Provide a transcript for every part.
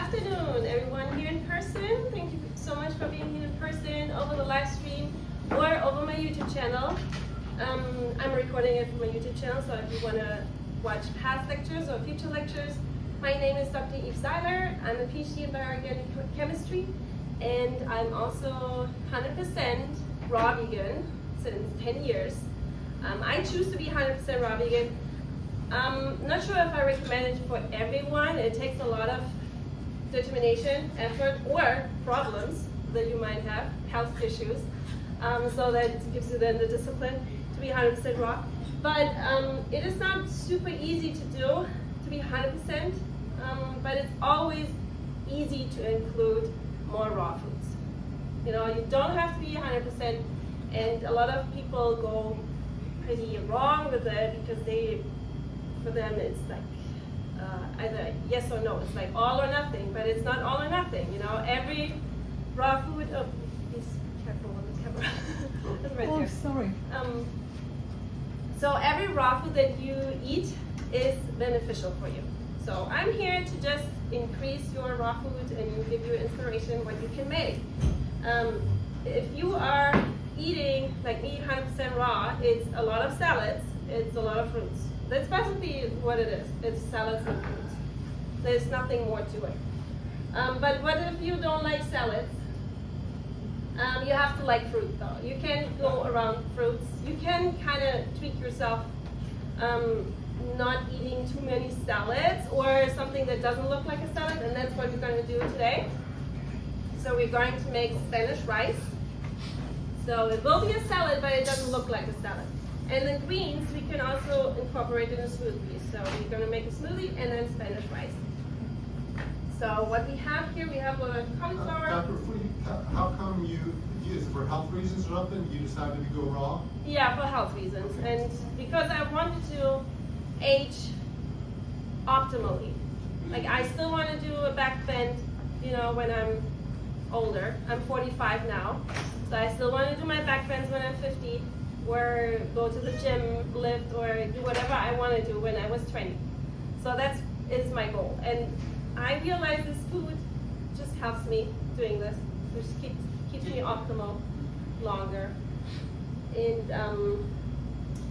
afternoon, everyone here in person. Thank you so much for being here in person, over the live stream, or over my YouTube channel. I'm recording it from my YouTube channel, so if you want to watch past lectures or future lectures, my name is Dr. Eve Seiler. I'm a PhD in bioorganic chemistry, and I'm also 100% raw vegan since 10 years. I choose to be 100% raw vegan. I'm not sure if I recommend it for everyone. It takes a lot of determination, effort, or problems that you might have, health issues. So that gives you then the discipline to be 100% raw. But it is not super easy to do, to be 100%, but it's always easy to include more raw foods. You know, you don't have to be 100%, and a lot of people go pretty wrong with it because for them it's like either yes or no. It's like all or nothing, but it's not all or nothing. You know, every raw food. Oh, please be careful with the camera. It's right there. Sorry. So every raw food that you eat is beneficial for you. So I'm here to just increase your raw food and give you inspiration what you can make. If you are eating like me 100% raw, it's a lot of salads, it's a lot of fruits. That's basically what it is. It's salads and fruits. There's nothing more to it. But what if you don't like salads? You have to like fruit though. You can go around fruits. You can kind of tweak yourself, not eating too many salads or something that doesn't look like a salad, and that's what we're going to do today. So we're going to make Spanish rice. So it will be a salad, but it doesn't look like a salad. And the greens we can also incorporate in a smoothie. So we're going to make a smoothie and then Spanish rice. So what we have here, we have a cauliflower. Dr. Fleet, how come is it for health reasons or something, you decided to go raw? Yeah, for health reasons. And because I wanted to age optimally. Like I still want to do a back bend, you know, when I'm older. I'm 45 now. So I still want to do my back bends when I'm 50, or go to the gym, lift, or do whatever I want to do when I was 20. So that is my goal. And I realize this food just helps me doing this. It just keeps me optimal longer. And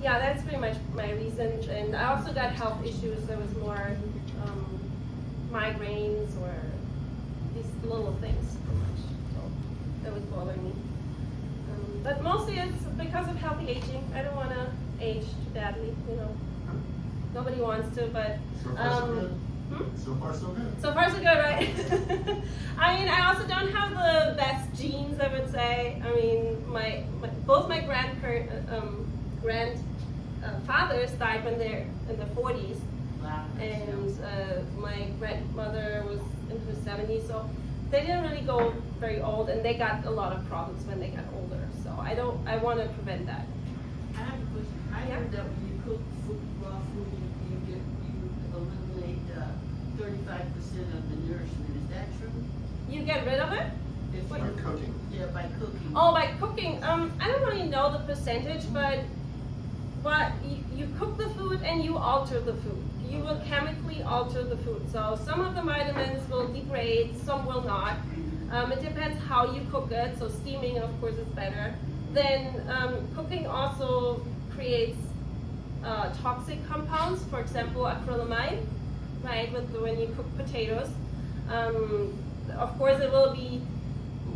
yeah, that's pretty much my reason. And I also got health issues. There was more migraines or these little things pretty much. So that was bothering me. But mostly it's because of healthy aging. I don't want to age too badly, you know. Nobody wants to, but So far so good. So far so good. So far so good, right? I mean, I also don't have the best genes, I would say. I mean, both my grandfathers died when they're in the 40s, and my grandmother was in her 70s, so they didn't really go very old, and they got a lot of problems when they got older. So I want to prevent that. I have a question. I heard that when you cook raw food, you eliminate 35% of the nourishment. Is that true? You get rid of it? By cooking. Yeah, by cooking. Oh, by cooking. I don't really know the percentage, but you cook the food and you alter the food. You will chemically alter the food. So some of the vitamins will degrade, some will not. It depends how you cook it. So steaming, of course, is better. Then cooking also creates toxic compounds. For example, acrylamide, right? When you cook potatoes. Of course, it will be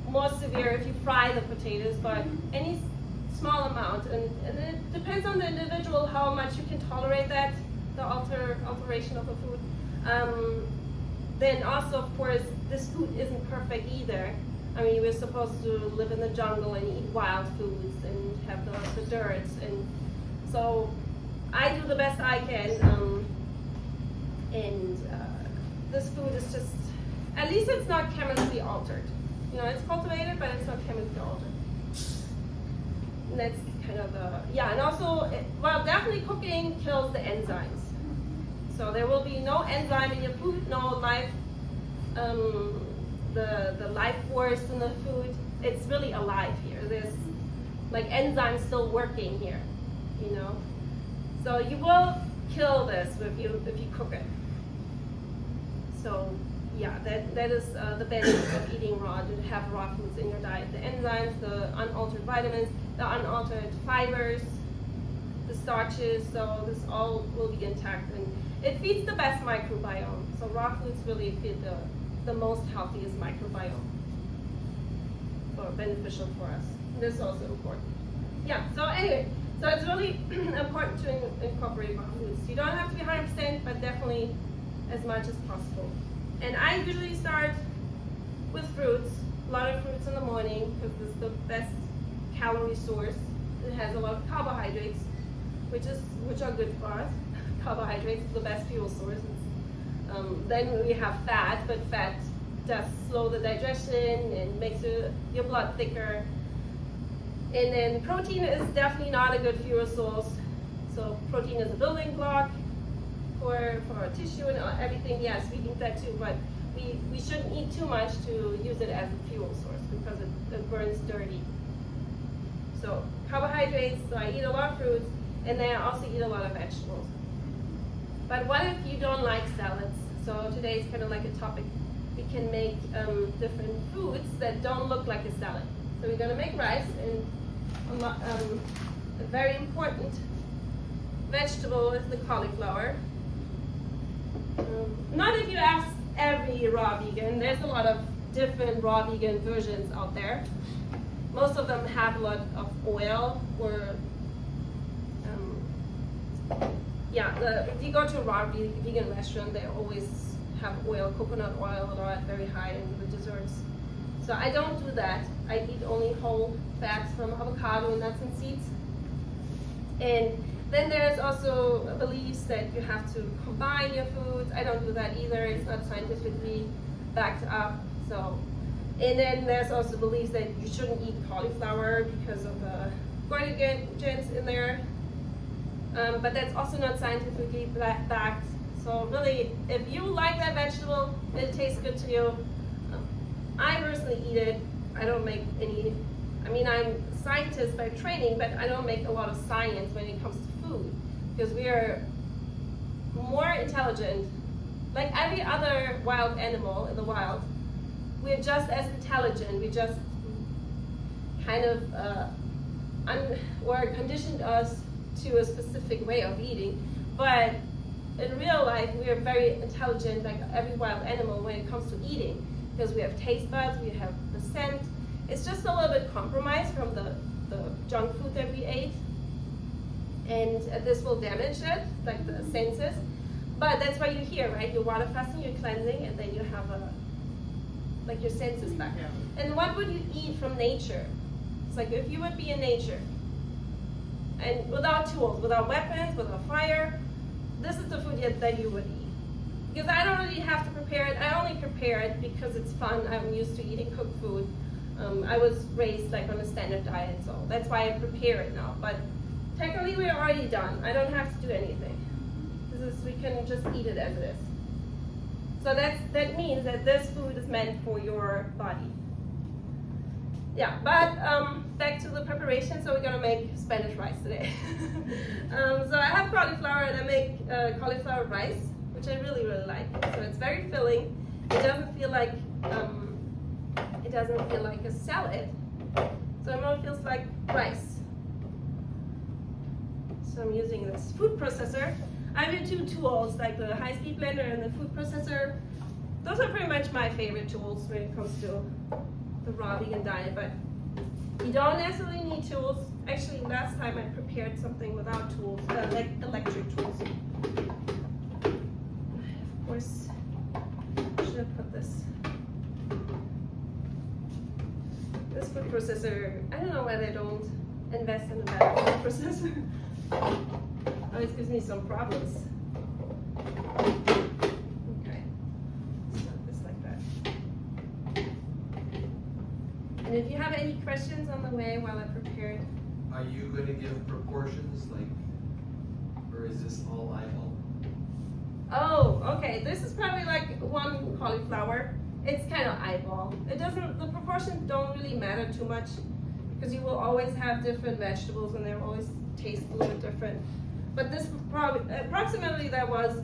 more severe if you fry the potatoes, but any small amount, and it depends on the individual how much you can tolerate that, the alteration of the food. Then also, of course, this food isn't perfect either. I mean, we're supposed to live in the jungle and eat wild foods and have the dirt, and so I do the best I can. This food is just, at least it's not chemically altered. You know, it's cultivated, but it's not chemically altered. And that's kind of and also, well, definitely cooking kills the enzymes. So there will be no enzyme in your food, no life, the life force in the food. It's really alive here. There's like enzymes still working here, you know. So you will kill this if you cook it. So yeah, that is the benefit of eating raw, to have raw foods in your diet. The enzymes, the unaltered vitamins, the unaltered fibers, the starches, so this all will be intact, and it feeds the best microbiome. So raw foods really feed the most healthiest microbiome, or beneficial for us. This is also important. Yeah, so anyway, so it's really important to incorporate raw foods. You don't have to be 100%, but definitely as much as possible. And I usually start with fruits, a lot of fruits in the morning, because it's the best calorie source. It has a lot of carbohydrates, which are good for us. Carbohydrates is the best fuel source. Then we have fat, but fat does slow the digestion and makes your blood thicker. And then protein is definitely not a good fuel source. So protein is a building block for our tissue and everything. Yes, we need that too, but we shouldn't eat too much to use it as a fuel source because it burns dirty. So carbohydrates, so I eat a lot of fruits, and then I also eat a lot of vegetables. But what if you don't like salads? So today is kind of like a topic. We can make different foods that don't look like a salad. So we're gonna make rice, and a very important vegetable is the cauliflower. Not if you ask every raw vegan, there's a lot of different raw vegan versions out there. Most of them have a lot of oil, or if you go to a raw vegan restaurant, they always have oil, coconut oil, a lot, very high in the desserts. So I don't do that. I eat only whole fats from avocado, nuts, and seeds. And then there's also beliefs that you have to combine your foods. I don't do that either. It's not scientifically backed up. So, and then there's also beliefs that you shouldn't eat cauliflower because of the goitrogens in there. But that's also not scientifically backed. So really, if you like that vegetable, it tastes good to you. I personally eat it. I don't make any, I'm a scientist by training, but I don't make a lot of science when it comes to food, because we are more intelligent. Like every other wild animal in the wild, we're just as intelligent. We just kind of or conditioned us to a specific way of eating. But in real life, we are very intelligent, like every wild animal, when it comes to eating, because we have taste buds, we have the scent. It's just a little bit compromised from the junk food that we ate, and this will damage it, like the senses. But that's why you're here, right? You're water fasting, you're cleansing, and then you have your senses back. And what would you eat from nature? It's like if you would be in nature, and without tools, without weapons, without fire, this is the food that you would eat. Because I don't really have to prepare it. I only prepare it because it's fun. I'm used to eating cooked food. I was raised on a standard diet, so that's why I prepare it now. But technically, we're already done. I don't have to do anything. We can just eat it as it is. So that means that this food is meant for your body. Yeah, but back to the preparation. So we're gonna make Spanish rice today. So I have cauliflower, and I make cauliflower rice, which I really, really like. So it's very filling. It doesn't feel like a salad. So it more feels like rice. So I'm using this food processor. I have two tools, like the high-speed blender and the food processor. Those are pretty much my favorite tools when it comes to the raw vegan diet, but you don't necessarily need tools. Actually, last time I prepared something without tools, like electric tools. Of course, I should have put this food processor. I don't know why they don't invest in a better food processor. Always gives me some problems. Okay, start this like that. And if you have any questions on the way while I prepare it. Are you going to give proportions, or is this all eyeball? Oh, okay. This is probably like one cauliflower. It's kind of eyeball. The proportions don't really matter too much, because you will always have different vegetables and they always taste a little bit different. But this probably, approximately that was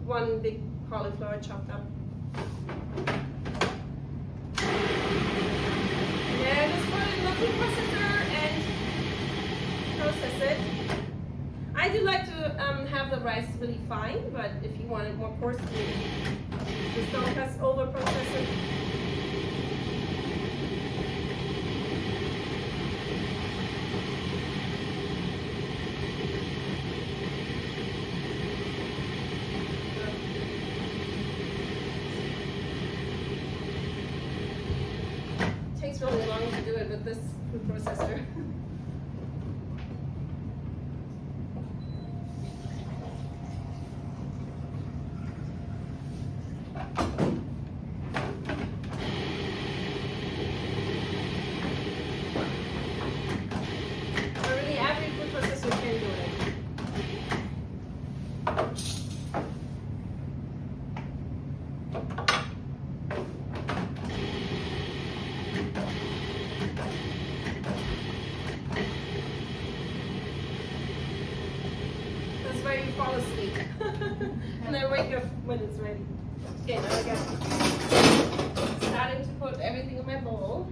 one big cauliflower chopped up. Yeah, just put it in the food processor and process it. I do like to have the rice really fine, but if you want it more coarse, just don't just over process it. It takes really long to do it with this food processor. Really, every food processor can do it. That's where you fall asleep. And then wake up when it's ready. Okay, now I got starting to put everything in my bowl.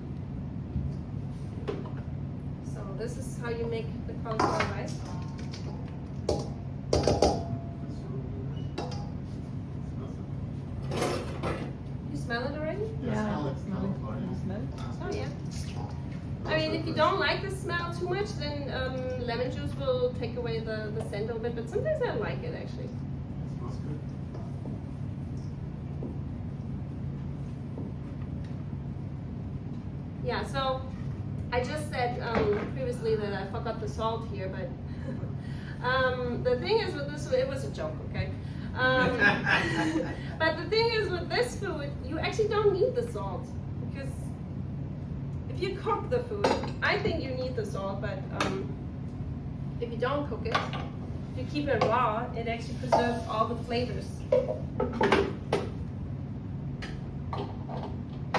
So this is how you make the cauliflower rice. You smell it already? Yeah, smell it, smell it. Oh yeah. I mean, if you don't like the smell too much, then lemon juice will take away the scent a little bit. But sometimes I like it actually. Smells good. Yeah. So I just said previously that I forgot the salt here, but the thing is with this, it was a joke, okay? But the thing is with this food, you actually don't need the salt because if you cook the food, I think you need the salt, but if you don't cook it, if you keep it raw, it actually preserves all the flavors.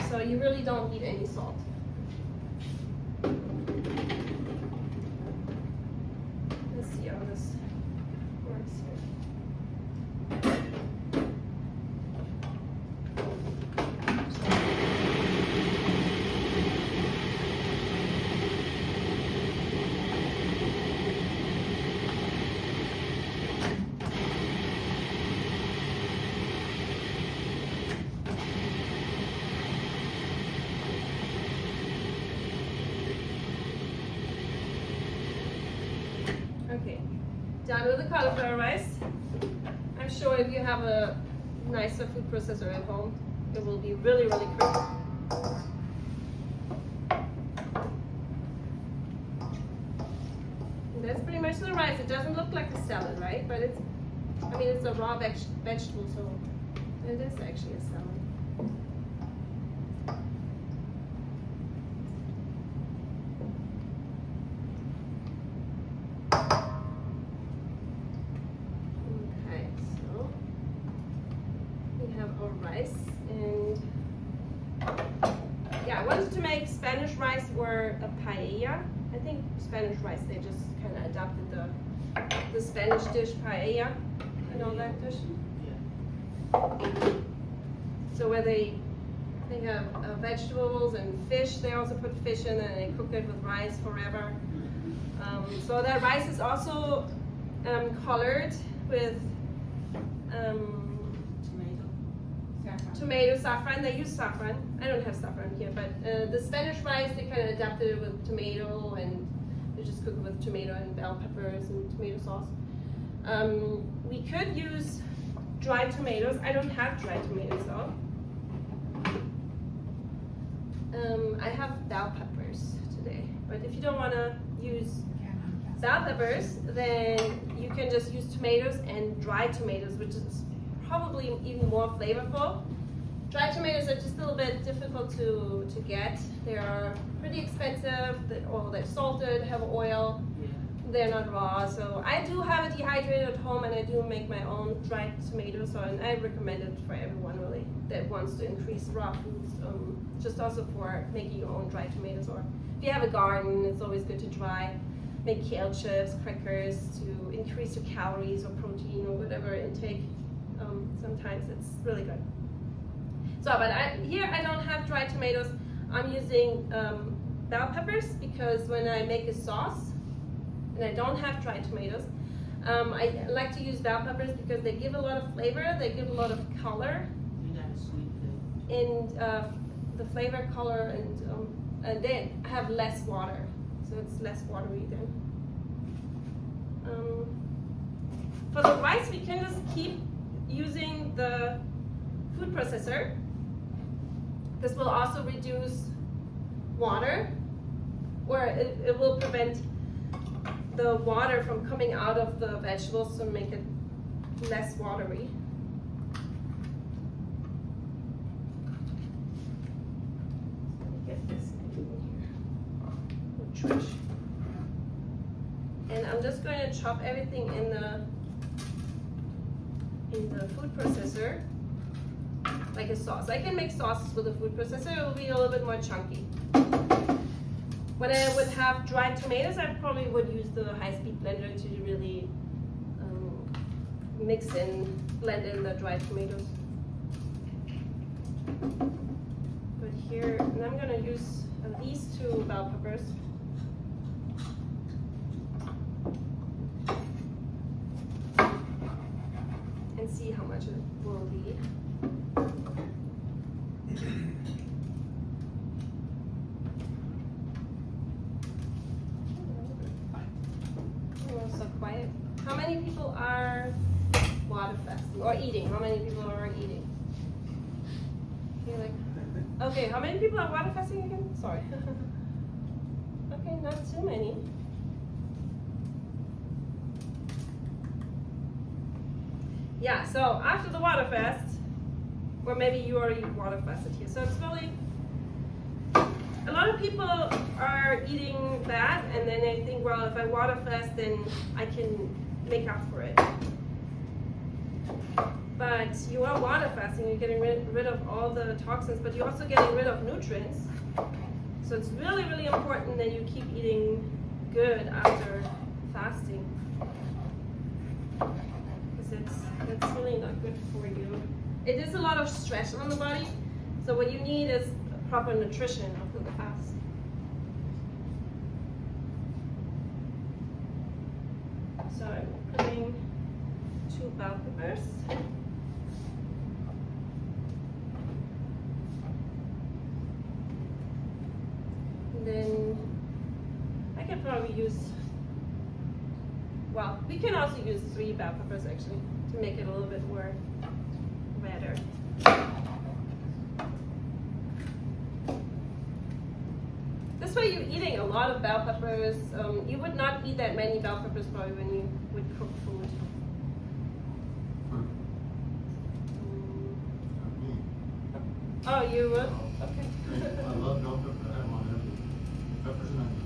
So you really don't need any salt. Let's see how this works here. Okay, done with the cauliflower rice. I'm sure if you have a nicer food processor at home, it will be really, really quick. And that's pretty much the rice. It doesn't look like a salad, right? But it's, I mean, it's a raw vegetable, so it is actually a salad. Okay, so we have our rice, and yeah, I wanted to make Spanish rice or a paella. I think Spanish rice, they just kind of adopted the Spanish dish paella. You know that dish? Yeah. So where they have vegetables and fish, they also put fish in and they cook it with rice forever. So that rice is also colored with tomato, saffron. They use saffron. I don't have saffron here, but the Spanish rice, they kind of adapted it with tomato, and they just cook it with tomato and bell peppers and tomato sauce. We could use dried tomatoes. I don't have dried tomatoes though. I have bell peppers today, but if you don't want to use bell peppers, then you can just use tomatoes and dried tomatoes, which is probably even more flavorful. Dried tomatoes are just a little bit difficult to get. They are pretty expensive, they're salted, have oil, they're not raw. So I do have it dehydrated at home, and I do make my own dried tomatoes, and I recommend it for everyone really that wants to increase raw foods, just also for making your own dried tomatoes. Or if you have a garden, it's always good to make kale chips, crackers to increase your calories or protein or whatever intake. Sometimes it's really good. So, but here I don't have dried tomatoes. I'm using bell peppers because when I make a sauce and I don't have dried tomatoes, I like to use bell peppers because they give a lot of flavor, they give a lot of color. You got a sweet thing. And the flavor, color, and they have less water, so it's less watery then. For the rice, we can just keep using the food processor. This will also reduce water, or it will prevent the water from coming out of the vegetables to make it less watery. Get this in here. Trash. And I'm just going to chop everything in the food processor like a sauce. I can make sauces with a food processor. It will be a little bit more chunky. When I would have dried tomatoes, I probably would use the high-speed blender to really mix and blend in the dried tomatoes. But here, and I'm gonna use these two bell peppers. And see how much it will be. So quiet. How many people are water fasting or eating? How many people are eating? You're like, okay, how many people are water fasting again? Sorry. Okay, not too many. Yeah, so after the water fast, or maybe you already water fasted here. So it's really, a lot of people are eating that and then they think, well, if I water fast, then I can make up for it. But you are water fasting, you're getting rid of all the toxins, but you're also getting rid of nutrients. So it's really, really important that you keep eating good after fasting. It's really not good for you. It is a lot of stress on the body, so what you need is proper nutrition after the fast. So I'm putting 2 bell peppers. And then I could probably use, well, we can also use 3 bell peppers actually to make it a little bit more redder. This way you're eating a lot of bell peppers. You would not eat that many bell peppers probably when you would cook food. Oh, you would? Okay. I love bell pepper. I want peppers and onions.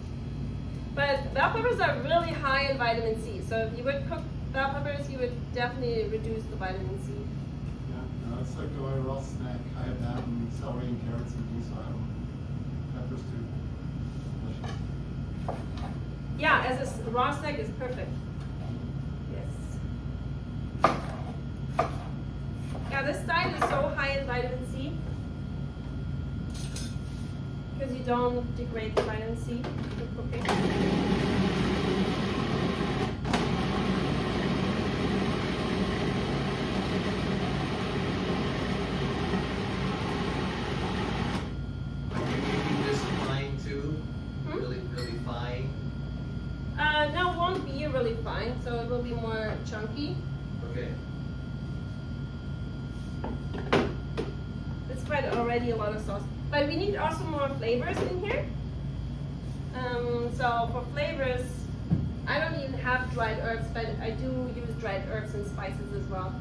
But bell peppers are really high in vitamin C. So if you would cook bell peppers, you would definitely reduce the vitamin C. Yeah, no, it's like a raw snack. I have that and celery and carrots and beans, so I have peppers too. Delicious. Yeah, as a raw snack is perfect. Yes. Yeah, this diet is so high in vitamin C because you don't degrade the vitamin C with cooking. No, it won't be really fine, so it will be more chunky. Okay. It's quite already a lot of sauce. But we need also more flavors in here. So for flavors, I don't even have dried herbs, but I do use dried herbs and spices as well.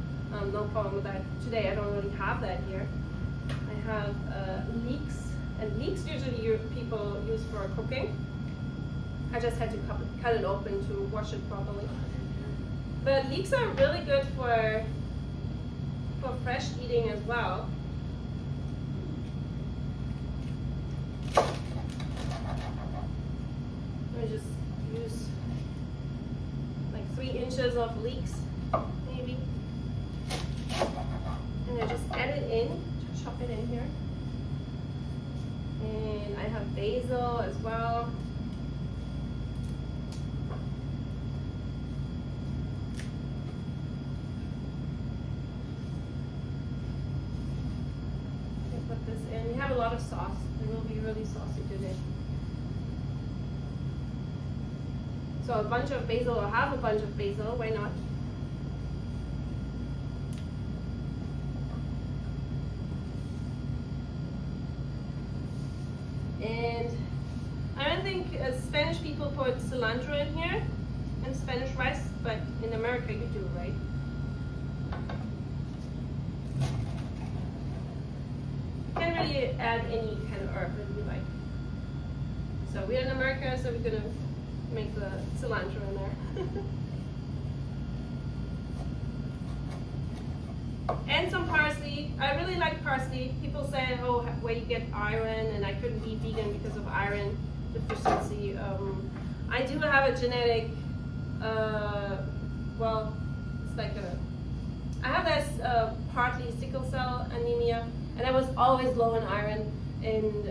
No problem with that. Today I don't really have that here. I have leeks, and leeks usually people use for cooking. I just had to cut it open to wash it properly. But leeks are really good for fresh eating as well. I just use like 3 inches of leeks, maybe. And I just add it in to chop it in here. And I have basil as well. Put this in. We have a lot of sauce. It will be really saucy today. So a bunch of basil, or half a bunch of basil, why not? And I don't think Spanish people put cilantro in here, in Spanish rice, but in America you do, right? Really add any kind of herb that you like. So we're in America, so we're gonna make the cilantro in there. And some parsley. I really like parsley. People say, oh, where you get iron, and I couldn't be vegan because of iron deficiency. I do have a genetic, well, it's like I have this partly sickle cell anemia. And I was always low in iron and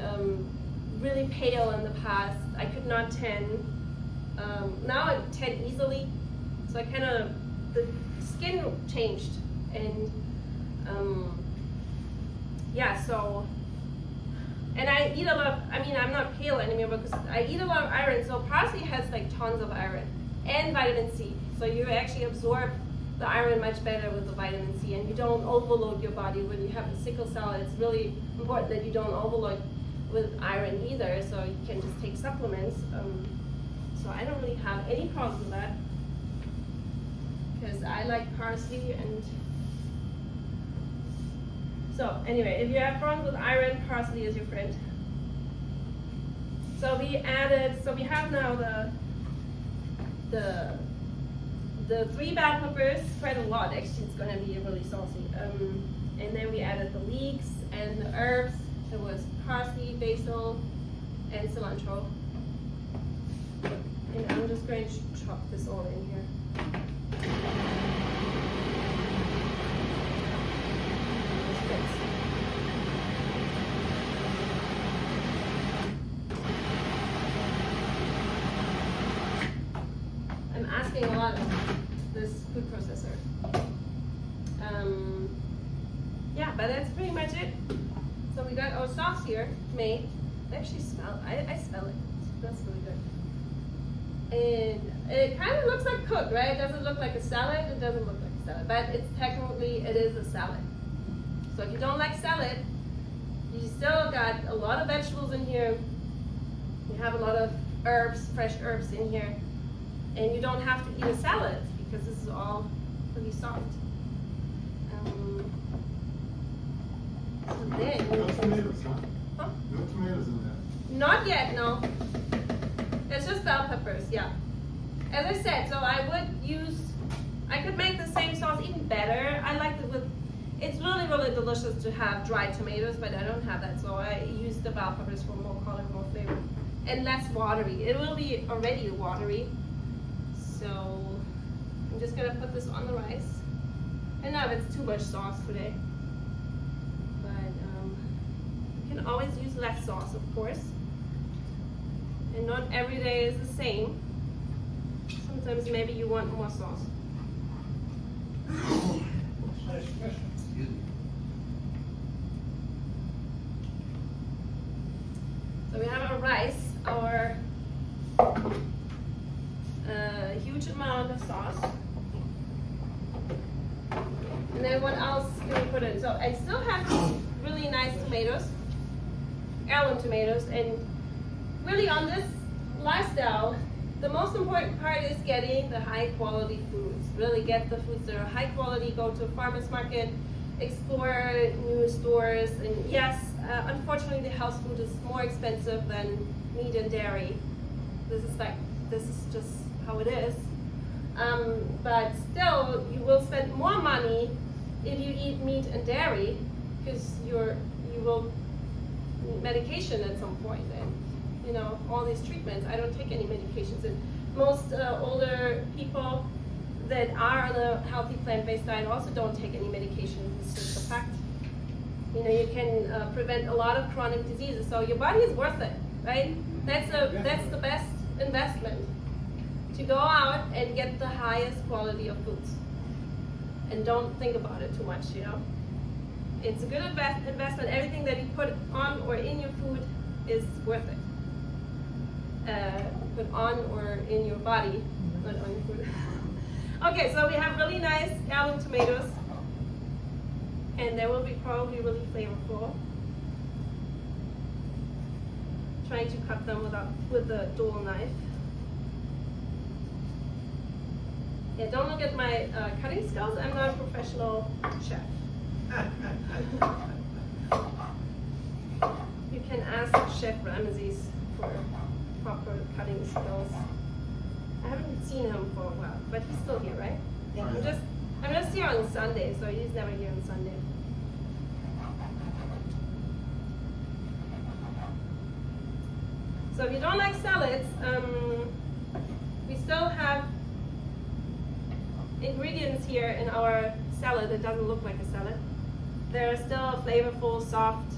really pale in the past. I could not tan. Now I tan easily. So I kind of, the skin changed. And yeah, so, and I eat a lot of, I mean, I'm not pale anymore because I eat a lot of iron. So parsley has like tons of iron and vitamin C. So you actually absorb the iron much better with the vitamin C, and you don't overload your body when you have a sickle cell. It's really important that you don't overload with iron either, so you can just take supplements. So I don't really have any problem with that because I like parsley. And so anyway, if you have problems with iron, parsley is your friend. So we added, so we have now the 3 bell peppers, quite a lot actually, it's gonna be really saucy. And then we added the leeks and the herbs. There was parsley, basil, and cilantro. And I'm just going to chop this all in here. This fits. I'm asking a lot of this food processor. Yeah, but that's pretty much it. So we got our sauce here made. I actually smell, I smell it. It smells really good. And it kind of looks like cooked, right? It doesn't look like a salad. It doesn't look like a salad, but it's technically, it is a salad. So if you don't like salad, you still got a lot of vegetables in here. You have a lot of herbs, fresh herbs in here. And you don't have to eat a salad because this is all pretty soft. So then, No tomatoes, huh? huh? No tomatoes in there. Not yet, no. It's just bell peppers, yeah. As I said, so I could make the same sauce even better. I like it with, it's really, really delicious to have dried tomatoes, but I don't have that, so I use the bell peppers for more color, more flavor. And less watery. It will be already watery. So I'm just gonna put this on the rice. I know it's too much sauce today, but you can always use less sauce, of course. And not every day is the same. Sometimes maybe you want more sauce. Excuse me. So we have our rice, our huge amount of sauce. And then what else can we put in? So I still have these really nice tomatoes, heirloom tomatoes, and really on this lifestyle, the most important part is getting the high quality foods. Really get the foods that are high quality, go to a farmer's market, explore new stores, and yes, unfortunately the health food is more expensive than meat and dairy. This is just how it is. But still, you will spend more money if you eat meat and dairy because you will need medication at some point, and all these treatments. I don't take any medications, and most older people that are on a healthy plant-based diet also don't take any medication. It's just a fact. You know, you can prevent a lot of chronic diseases. So your body is worth it, right? That's the best investment. To go out and get the highest quality of foods. And don't think about it too much, you know. It's a good investment. Everything that you put on or in your food is worth it. Put on or in your body, not on your food. Okay, so we have really nice heirloom tomatoes. And they will be probably really flavorful. Trying to cut them with a dual knife. Yeah, don't look at my cutting skills. I'm not a professional chef. You can ask Chef Ramesses for proper cutting skills. I haven't seen him for a while, but he's still here, right? Yeah. I'm just here on Sunday, so he's never here on Sunday. So if you don't like salads, we still have ingredients here in our salad that doesn't look like a salad. They're still flavorful, soft.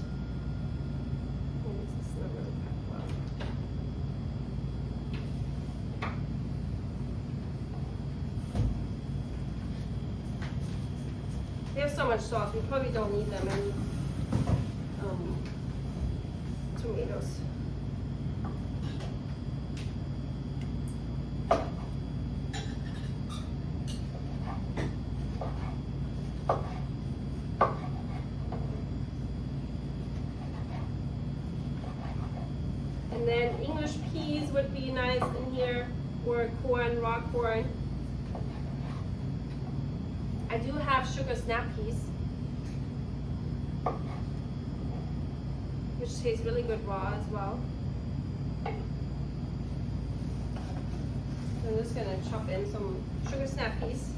Oh, this is not really packed well. We have so much sauce, we probably don't need that many tomatoes. And then English peas would be nice in here, or corn, raw corn. I do have sugar snap peas, which tastes really good raw as well. So I'm just gonna chop in some sugar snap peas.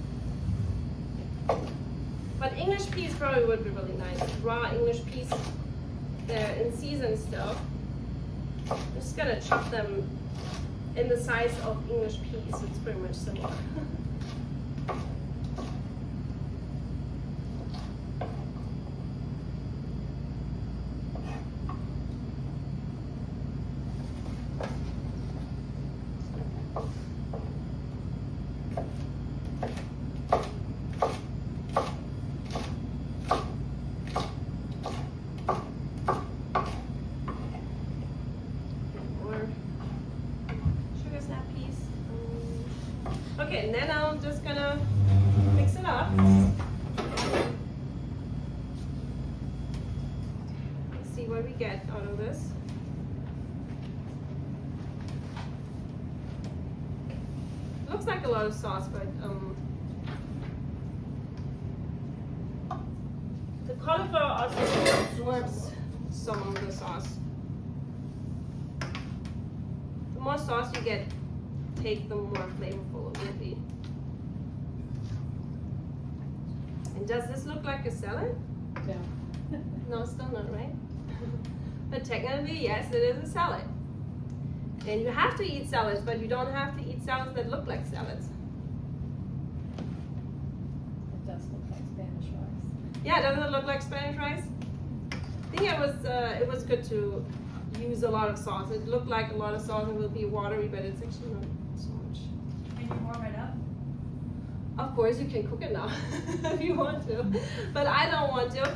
But English peas probably would be really nice. Raw English peas, they're in season still. I'm just gonna chop them in the size of English peas, so it's pretty much similar. Okay, and then I'm just gonna mix it up. Let's see what we get out of this. Looks like a lot of sauce, but the cauliflower also absorbs some of the sauce. The more sauce you get, the more flavorful it will be. And does this look like a salad? No. No, still not, right? But technically, yes, it is a salad. And you have to eat salads, but you don't have to eat salads that look like salads. It does look like Spanish rice. Yeah, doesn't it look like Spanish rice? I think it was good to use a lot of sauce. It looked like a lot of sauce and it will be watery, but it's actually not so much. Can you warm it up? Of course, you can cook it now if you want to, but I don't want to.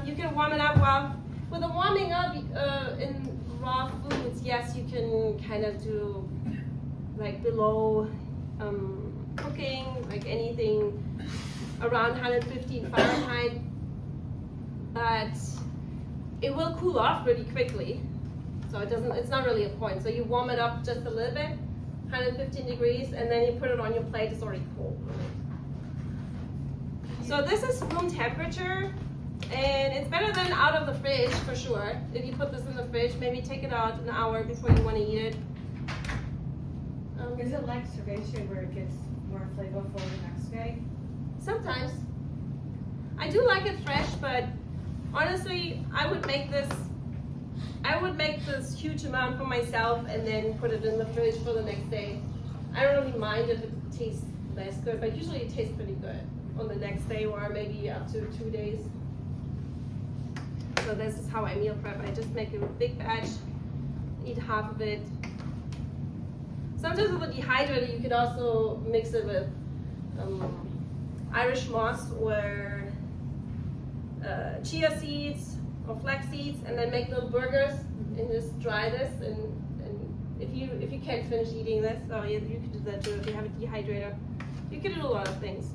You can warm it up. Well, with the warming up in raw foods, yes, you can kind of do like below cooking, like anything around 115 Fahrenheit, but it will cool off pretty quickly. So it's not really a point. So you warm it up just a little bit, 115 degrees, and then you put it on your plate. It's already cold. So this is room temperature, and it's better than out of the fridge for sure. If you put this in the fridge, maybe take it out an hour before you want to eat it. Is it like ceviche where it gets more flavorful the next day? Sometimes. I do like it fresh, but honestly, I would make this huge amount for myself and then put it in the fridge for the next day. I don't really mind if it tastes less good, but usually it tastes pretty good on the next day or maybe up to 2 days. So this is how I meal prep. I just make a big batch, eat half of it. Sometimes with a dehydrator, you could also mix it with Irish moss or chia seeds or flax seeds, and then make little burgers and just dry this. And if you can't finish eating this, oh yeah, you could do that too if you have a dehydrator. You can do a lot of things.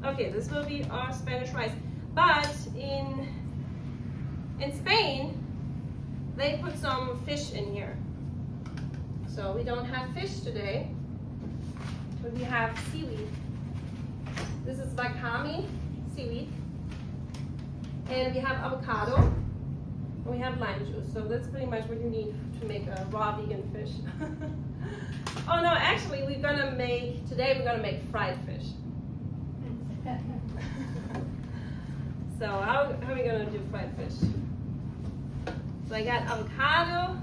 Okay, this will be our Spanish rice. But in Spain, they put some fish in here. So we don't have fish today, but we have seaweed. This is wakame seaweed. And we have avocado, and we have lime juice. So that's pretty much what you need to make a raw vegan fish. Oh no, actually today we're gonna make fried fish. So how are we gonna do fried fish? So I got avocado,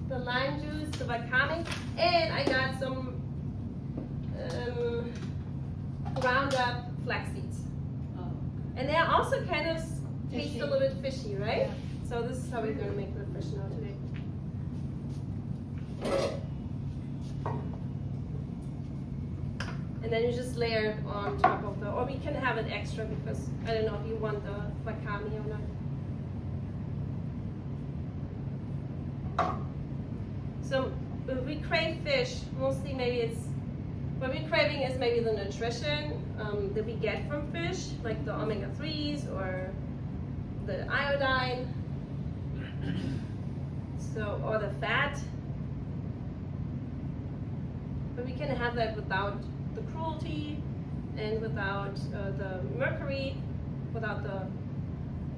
the lime juice, the wakame, and I got some ground up flax seeds. Oh. And they also kind of taste Fishy. a little bit fishy, right? Yeah. So this is how we're gonna make the fish now today. And then you just layer it on top of or we can have it extra because I don't know if you want the wakame or not. So if we crave fish, mostly what we're craving is maybe the nutrition that we get from fish, like the omega-3s or the iodine, or the fat. But we can have that without the cruelty and without the mercury, without the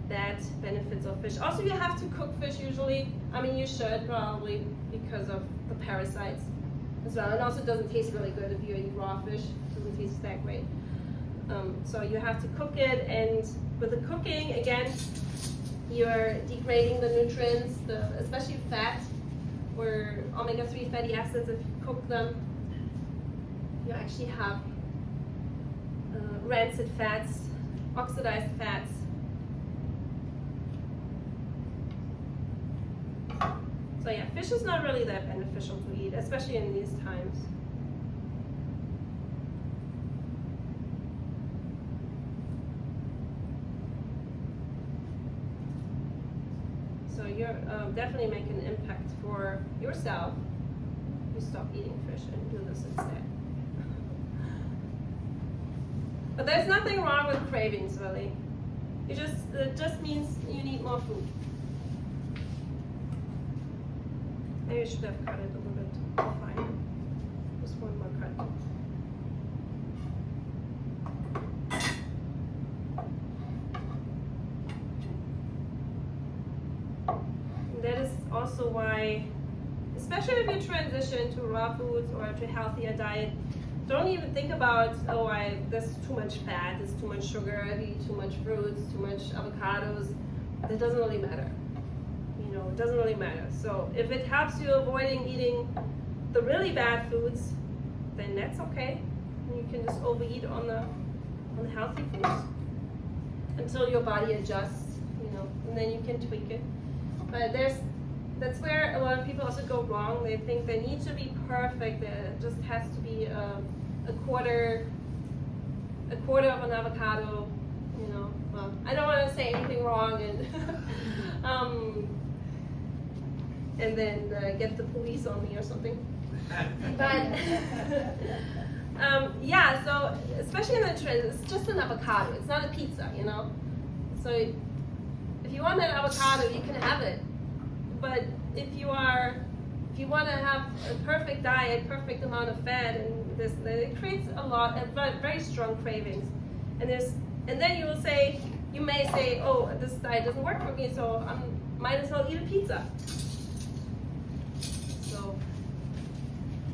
bad benefits of fish. Also, you have to cook fish usually. I mean, you should probably because of the parasites as well. And also, it doesn't taste really good if you eat raw fish. It doesn't taste that great. So you have to cook it, and with the cooking, again, you're degrading the nutrients, especially fat or omega-3 fatty acids. If you cook them, you actually have rancid fats, oxidized fats. So yeah, fish is not really that beneficial to eat, especially in these times. So you're definitely making an impact for yourself. You stop eating fish and do this instead. But there's nothing wrong with cravings, really. It just means you need more food. Maybe I should have cut it a little bit finer. Just one more cut. And that is also why, especially if you transition to raw foods or to a healthier diet, don't even think about, there's too much fat, there's too much sugar, I eat too much fruits, too much avocados. That doesn't really matter. You know, it doesn't really matter. So if it helps you avoiding eating the really bad foods, then that's okay. You can just overeat on the healthy foods until your body adjusts, you know, and then you can tweak it. But that's where a lot of people also go wrong. They think they need to be perfect. There just has to be a quarter of an avocado. You know, well, I don't want to say anything wrong and then get the police on me or something. But yeah, so especially in the trend, it's just an avocado. It's not a pizza, you know. So if you want that avocado, you can have it. But if you want to have a perfect diet, perfect amount of fat, and this, it creates very strong cravings. And then you may say, oh, this diet doesn't work for me, so I might as well eat a pizza.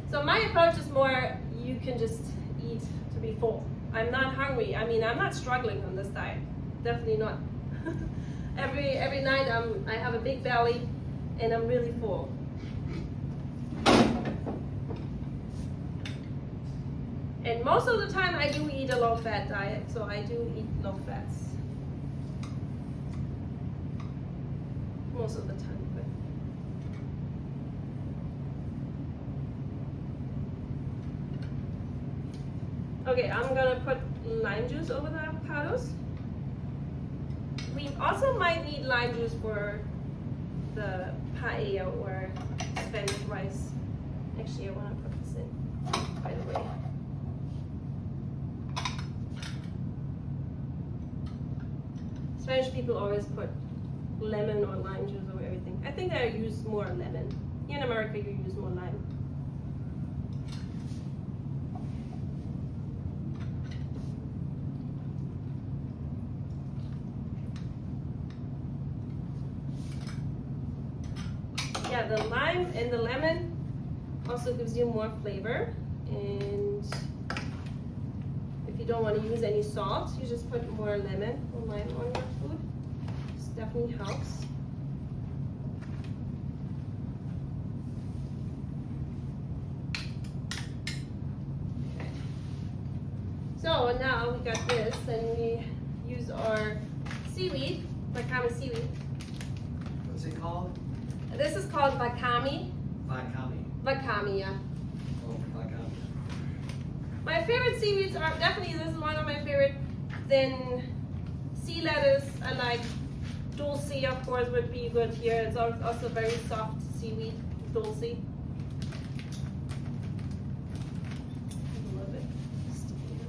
So my approach is more, you can just eat to be full. I'm not hungry. I mean, I'm not struggling on this diet. Definitely not. Every night I have a big belly and I'm really full. And most of the time I do eat a low-fat diet, so I do eat low fats. most of the time. But. Okay, I'm gonna put lime juice over the avocados. We also might need lime juice for the paella or Spanish rice. Actually, I want to put this in right away. Spanish people always put lemon or lime juice over everything. I think I use more lemon. Here in America, you use more lime. Yeah, the lime and the lemon also gives you more flavor. And if you don't want to use any salt, you just put more lemon or lime on your food. This definitely helps. Okay. So now we got this, and we use our seaweed, wakame seaweed. What's it called? This is called wakame. Wakame. Wakame, yeah. Oh, wakame. My favorite seaweeds are definitely, this is one of my favorite. Then sea lettuce, I like. Dulce, of course, would be good here. It's also very soft seaweed, dulce. A little bit sticky.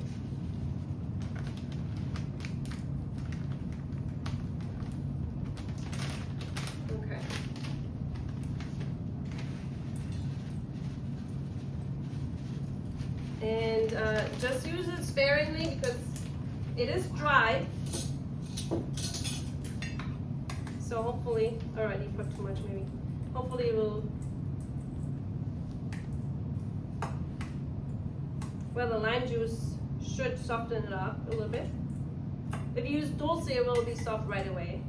Okay. And just use it sparingly because it is dry. So hopefully, already put too much maybe. Hopefully it will, well, the lime juice should soften it up a little bit. If you use dulce, it will be soft right away.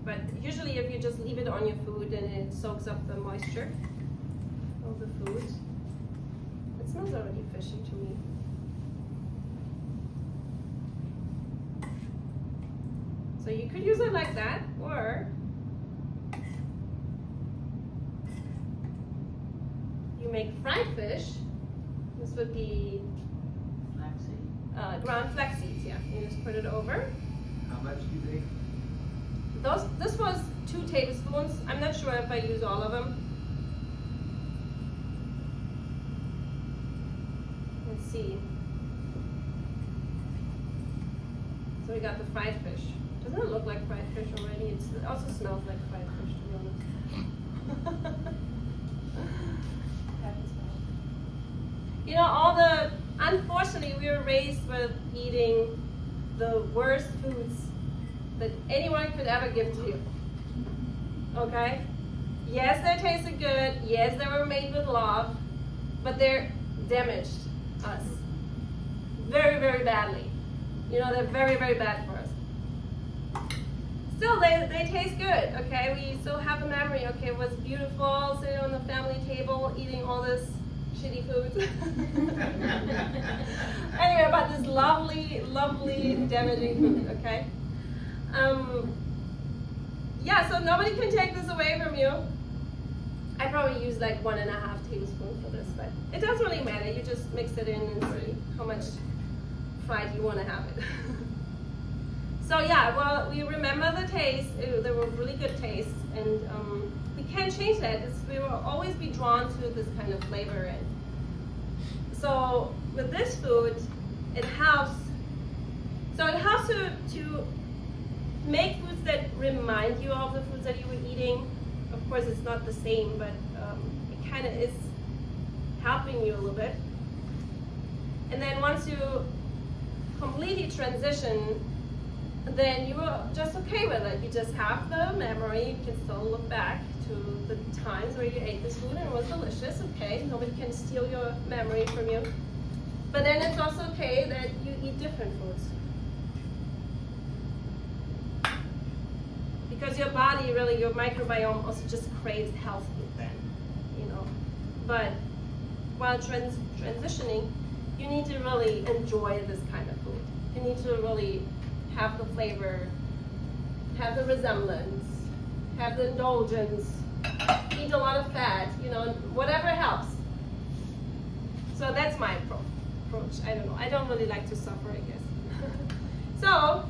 But usually if you just leave it on your food, then it soaks up the moisture of the food. It smells already fishy to me. So you could use it like that, or you make fried fish. This would be Flaxseed. ground flax seeds, yeah. You just put it over. How much do you think? This was 2 tablespoons. I'm not sure if I use all of them. Let's see. So we got the fried fish. Doesn't it look like fried fish already? It also smells like fried fish, to be honest. You know, unfortunately, we were raised with eating the worst foods that anyone could ever give to you. Okay? Yes, they tasted good. Yes, they were made with love, but they're damaged us very, very badly. You know, they're very, very bad for us. Still, they taste good, okay? We still have a memory, okay? It was beautiful sitting on the family table eating all this shitty food. Anyway, about this lovely, lovely, damaging food, okay? Yeah, so nobody can take this away from you. I probably use like 1.5 tablespoons for this, but it doesn't really matter. You just mix it in and see how much fried you want to have it. So yeah, well, we remember the taste. They were really good tastes, and we can't change that. We will always be drawn to this kind of flavor. And so with this food, it helps. So it helps to make foods that remind you of the foods that you were eating. Of course, it's not the same, but it kind of is helping you a little bit. And then once you completely transition, then you are just okay with it. You just have the memory. You can still look back to the times where you ate this food and it was delicious. Okay, nobody can steal your memory from you. But then it's also okay that you eat different foods. Because your body, really, your microbiome also just craves health food then, you know. But while transitioning, you need to really enjoy this kind of food. You need to really have the flavor, have the resemblance, have the indulgence, eat a lot of fat, you know, whatever helps. So that's my approach. I don't know. I don't really like to suffer, I guess. So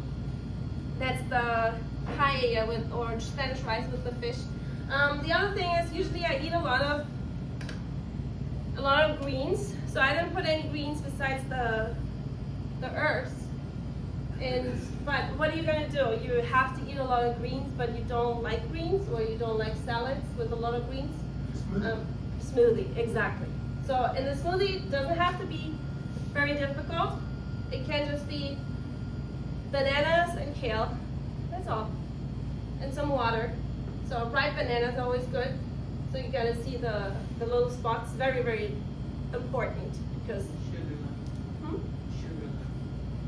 that's the paella with or Spanish rice with the fish. The other thing is usually I eat a lot of greens. So I don't put any greens besides the herbs. But what are you gonna do? You have to eat a lot of greens, but you don't like greens, or you don't like salads with a lot of greens. Smoothie, exactly. So in the smoothie, it doesn't have to be very difficult. It can just be bananas and kale. That's all, and some water. So ripe banana is always good. So you gotta see the little spots. Very, very important because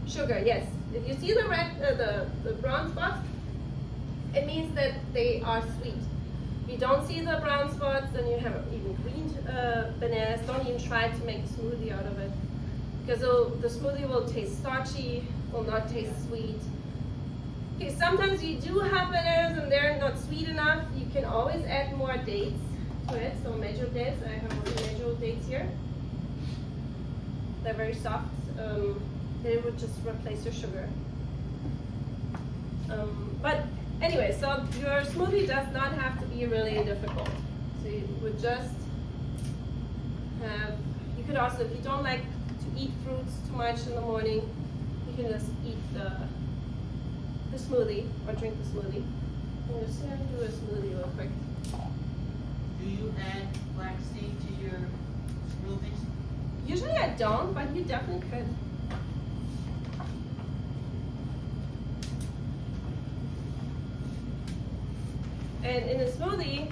sugar, yes. If you see the red, the brown spots, it means that they are sweet. If you don't see the brown spots, then you have even green bananas. Don't even try to make a smoothie out of it, because the smoothie will taste starchy, will not taste sweet. Okay, sometimes you do have bananas and they're not sweet enough. You can always add more dates to it. So measured dates, I have only measured dates here. They're very soft. They would just replace your sugar. But anyway, so your smoothie does not have to be really difficult. So you would just have, you could also, if you don't like to eat fruits too much in the morning, you can just eat the smoothie or drink the smoothie. I'm just gonna do a smoothie real quick. Do you add flaxseed to your smoothies? Usually I don't, but you definitely could. And in a smoothie,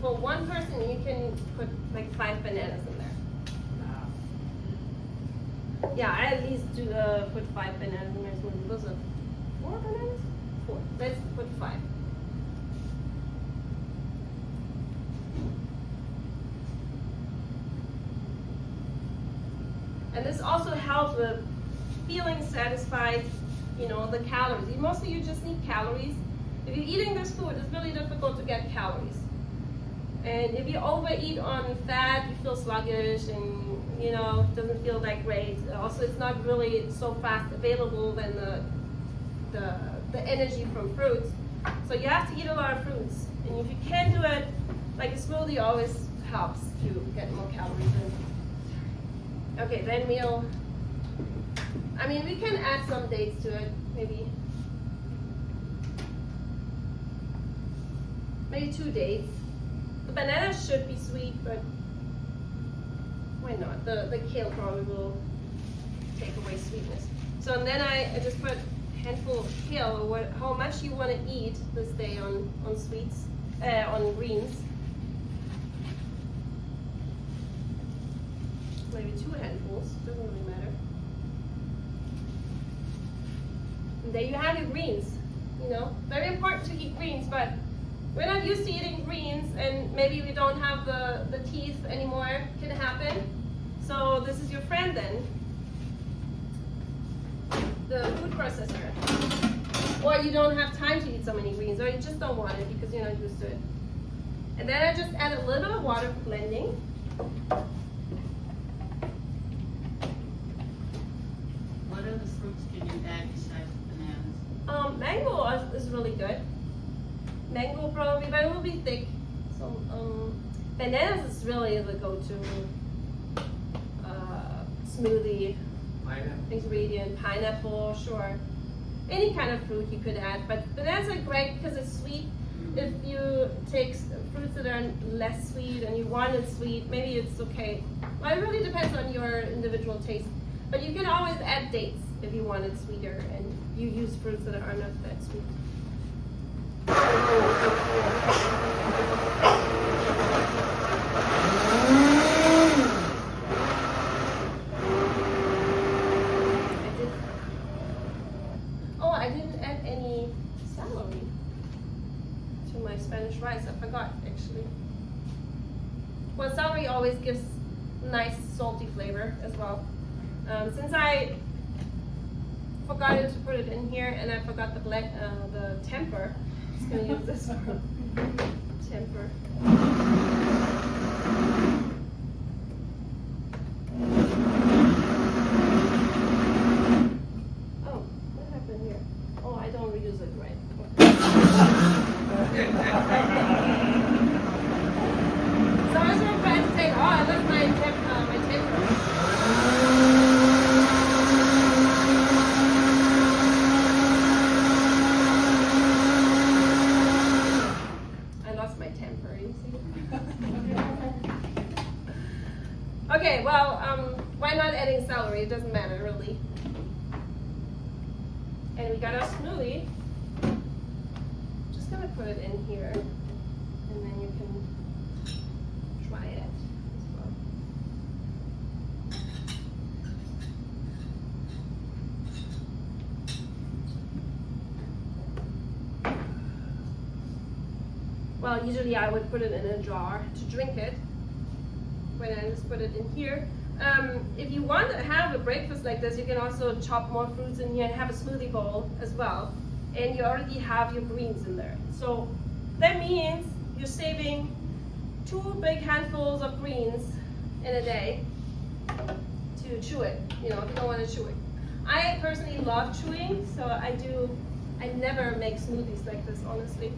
for one person, you can put like 5 bananas in there. Yeah, I at least do put 5 bananas in my smoothie. Those are 4 bananas? 4. Let's put 5. And this also helps with feeling satisfied, you know, the calories. Mostly you just need calories. If you're eating this food, it's really difficult to get calories. And if you overeat on fat, you feel sluggish and, you know, it doesn't feel that great. Also, it's not really so fast available than the energy from fruits. So you have to eat a lot of fruits. And if you can do it, like a smoothie always helps to get more calories in. Okay, then we can add some dates to it, maybe 2 dates. The banana should be sweet, but why not? The kale probably will take away sweetness. So and then I just put a handful of kale, or how much you want to eat this day on sweets, on greens. Maybe 2 handfuls, doesn't really matter. And there you have your greens. You know, very important to eat greens, but we're not used to eating greens, and maybe we don't have the teeth anymore. Can happen. So this is your friend then, the food processor. Or you don't have time to eat so many greens, or you just don't want it because you're not used to it. And then I just add a little bit of water for blending. What other fruits can you add besides bananas? Mango is really good. Mango probably, but it will be thick. So bananas is really the go-to smoothie ingredient. Pineapple, sure. Any kind of fruit you could add, but bananas are great because it's sweet. If you take fruits that are less sweet and you want it sweet, maybe it's okay. Well, it really depends on your individual taste. But you can always add dates if you want it sweeter and you use fruits that are not that sweet. I didn't add any celery to my Spanish rice. I forgot actually. Well, celery always gives nice salty flavor as well. Since I forgot to put it in here, and I forgot the temper. I'm just gonna use this for temper. Oh, what happened here? Oh, I don't reuse it right. Okay. So I was trying to say, oh, I left my temper. Okay, well, why not adding celery? It doesn't matter, really. And we got our smoothie. Just gonna put it in here, and then you can try it as well. Well, usually I would put it in a jar to drink it. When I just put it in here. If you want to have a breakfast like this, you can also chop more fruits in here and have a smoothie bowl as well. And you already have your greens in there. So that means you're saving 2 big handfuls of greens in a day to chew it, you know, if you don't want to chew it. I personally love chewing, so I never make smoothies like this, honestly.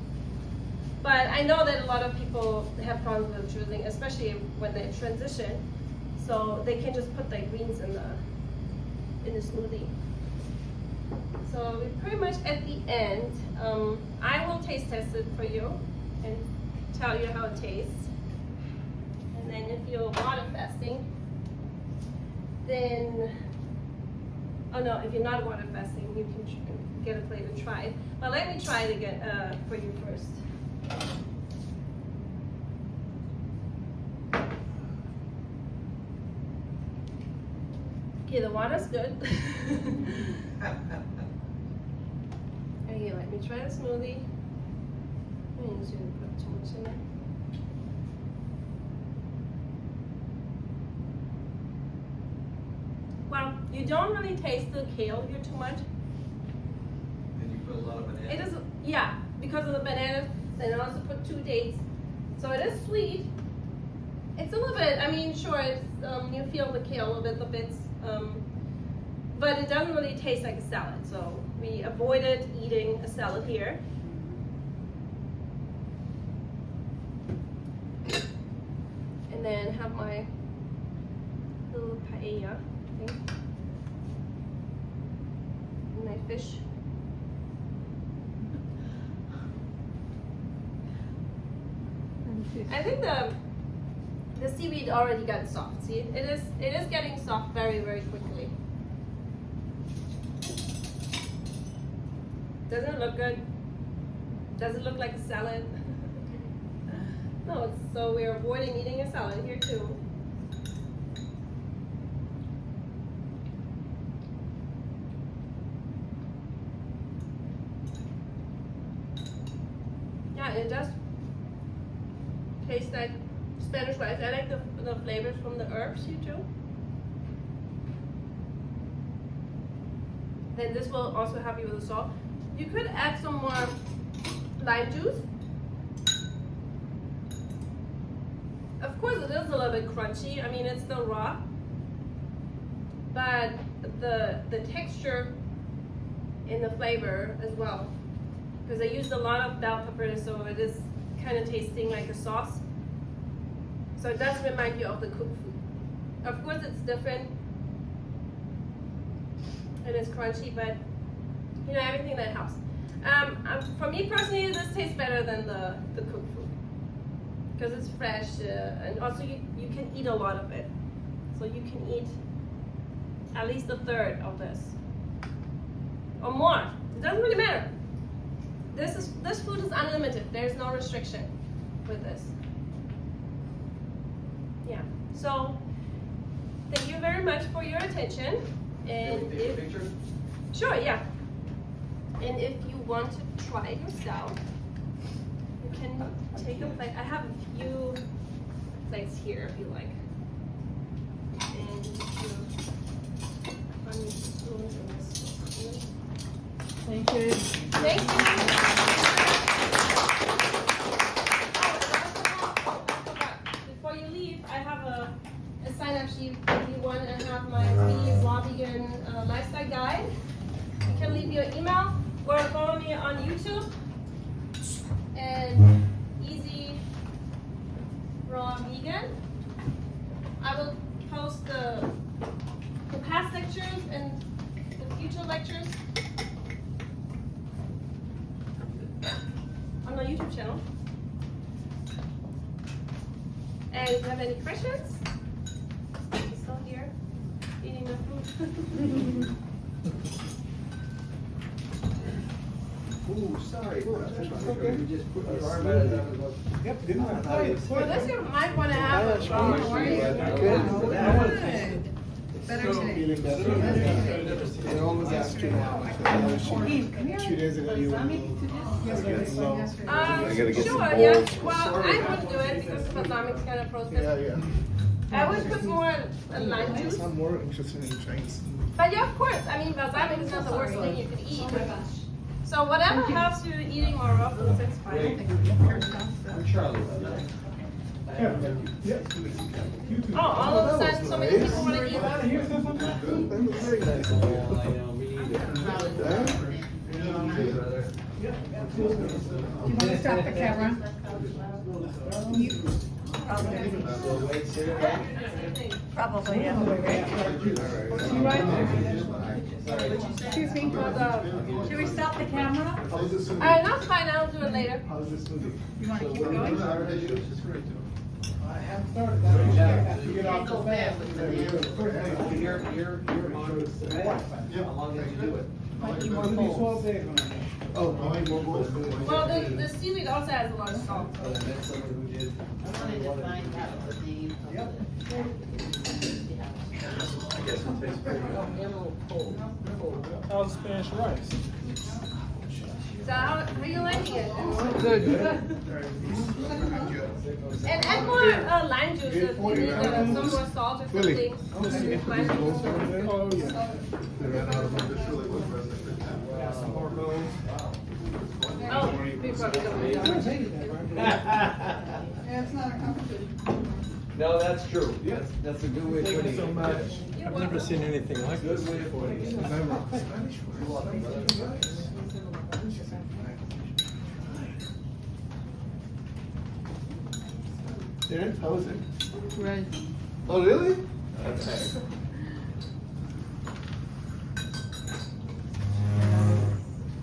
But I know that a lot of people have problems with choosing, especially when they transition. So they can just put their greens in the smoothie. So we're pretty much at the end. I will taste test it for you and tell you how it tastes. And then if you're water fasting, then, oh no, if you're not water fasting, you can get a plate and try it. But let me try it again for you first. Okay, the water's good. Okay, let me try the smoothie. I shouldn't put too much in there. Well, you don't really taste the kale here too much. And you put a lot of bananas. It is, yeah, because of the bananas. Then I also put 2 dates. So it is sweet. It's a little bit, I mean, sure, it's, you feel the kale a little bit, the bits, but it doesn't really taste like a salad. So we avoided eating a salad here. And then have my little paella thing. And my fish. I think the seaweed already got soft. See, it is getting soft very, very quickly. Doesn't it look good? Does it look like a salad? No, so we're avoiding eating a salad here too. Yeah, it does taste like Spanish rice. I like the flavors from the herbs here too. Then this will also help you with the salt. You could add some more lime juice. Of course, it is a little bit crunchy. I mean, it's still raw, but the texture and the flavor as well, because I used a lot of bell pepper, so it is kind of tasting like a sauce. So it does remind you of the cooked food. Of course, it's different. It is crunchy, but you know, everything that helps. For me personally, this tastes better than the cooked food because it's fresh, and also you can eat a lot of it. So you can eat at least a third of this or more. It doesn't really matter. This food is unlimited. There's no restriction with this. Yeah. So thank you very much for your attention. And Can we take a picture? Sure, yeah. And if you want to try it yourself, you can take a plate. I have a few plates here if you like. And you put spoons in this. Thank you. Thank you. Oh, I forgot. Before you leave, I have a sign-up sheet if you want to have my ezrawvegan lifestyle guide. You can leave your email or follow me on YouTube and ezrawvegan. I will post the past lectures and the future lectures on my YouTube channel. And if you have any questions, I'm still here eating my food. Ooh, sorry. You just put your arm out of that. Yep, didn't want to. Well, this you might want to have a Better today. Feeling better? They always ask you now. 2 days ago you were. Sure, yeah. Well, I wouldn't do it because the balsamic kind of process. Yeah. I would put more lime juice. I'm more interested in drinks. But yeah, of course. I mean, balsamic is not the worst thing you could eat. So whatever helps you eating more raw foods, it's fine. I'm Charlie. Oh, all of a sudden, so many people want to eat. That was very nice. I know, me neither. You want to stop the camera? Probably, yeah. Excuse me. Should we stop the camera? That's fine. I'll do it later. You want to keep going? I haven't started that. You get off the fan. You're on, how long did you do it? Might be more bowls. Oh, more bowls. Well, the seaweed also has a lot of salt. But I met someone who did. I wanted to find out what the name of Yep. I guess it tastes pretty good. How's Spanish rice? So how you liking it? Good. And add more lime juice if you need some more salt or something. Lime juice. Oh, yeah. Oh, we probably don't need that. Yeah, it's not a competition. No, that's true. That's a good way of Thank putting you it. so much. You're I've never welcome. seen anything like Good this. way of putting it. You're welcome, brother. Darren, how was it? Right. Oh, really?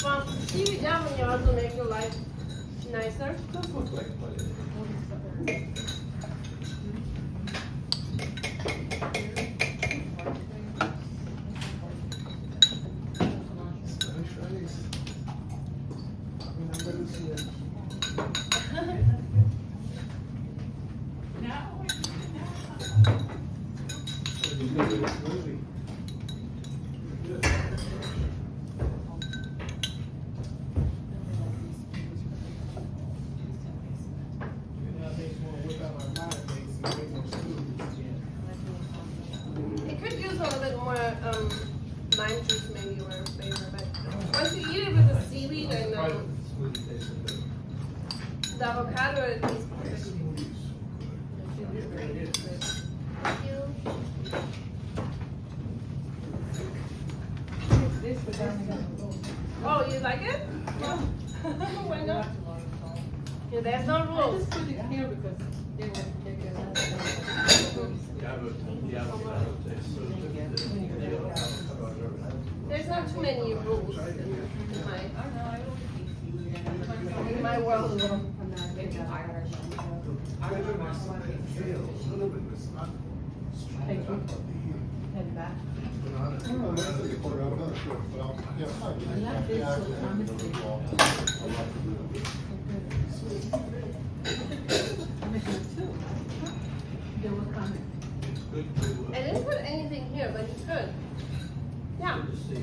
Well, seaweed definitely also make your life nicer. Does look like money. Spanish rice. Remember this year. It could use a little bit more lime juice maybe or flavor, but once you eat it with the seaweed and Smoothie tastes so good. the avocado, it tastes perfect. Thank you. Oh, you like it? Well, why not? Yeah, there's no rules. put it here because they were There's not too many rules in my world. Thank you. Head back. They were coming. I didn't put anything here, but you could. Yeah. Good to see you.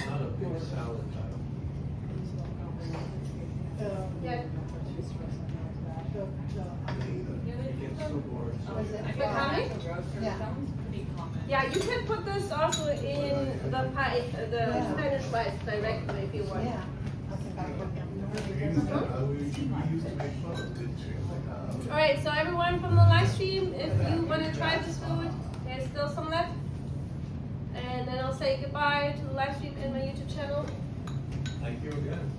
Not a big salad type. Yeah. You get so bored. Wakame? Yeah. Yeah, you can put this also in the pie, the Spanish rice directly if you want. Yeah. I think I put them. We used to make fun of it. All right, so everyone from the live stream, if you want to try this food, there's still some left. And then I'll say goodbye to the live stream and my YouTube channel. Thank you again.